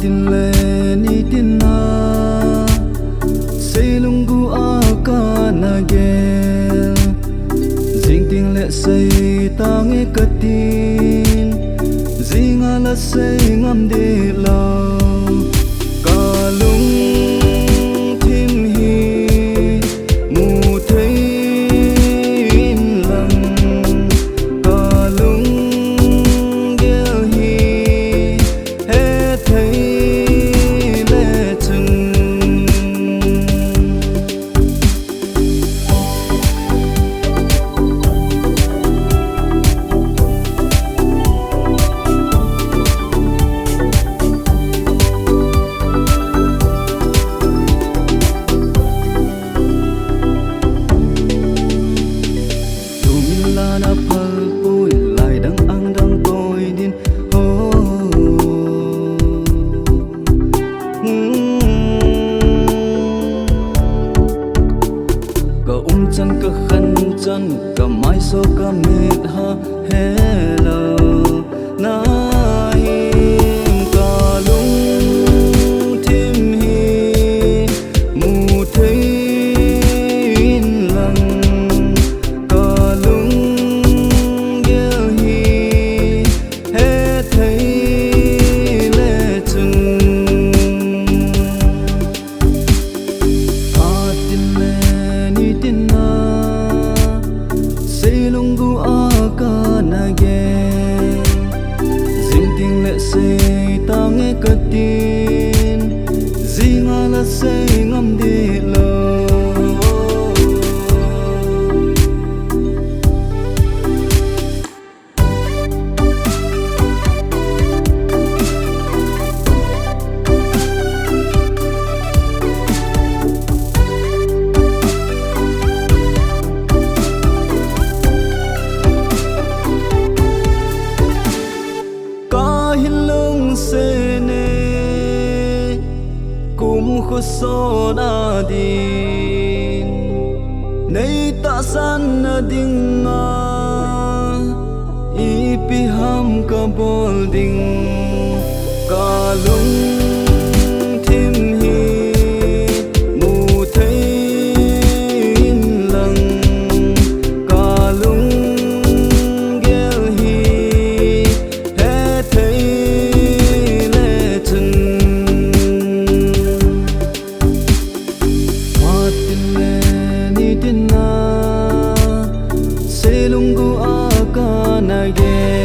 tin le ni tin na say lungu aka na gel zing ting le say tange katin zinga la say ngam de la kalung tim hi mu thấy in lặng kalung gel hi hết thấy lệ chừng na phal pui lại đang ang đang tôi din ho ka chân ka khăn chân ka mai so ka met ha hello na him ka lung tim hi mu thấy in lặng say ta nghe cất tin zinga la say ngam đi lo se ne kum khu so na din nei ta san na ding a ipi ham ka bol ding ka lung tim hi mu thấy in lặng ka lung gel hi hết thấy lungu aka na ge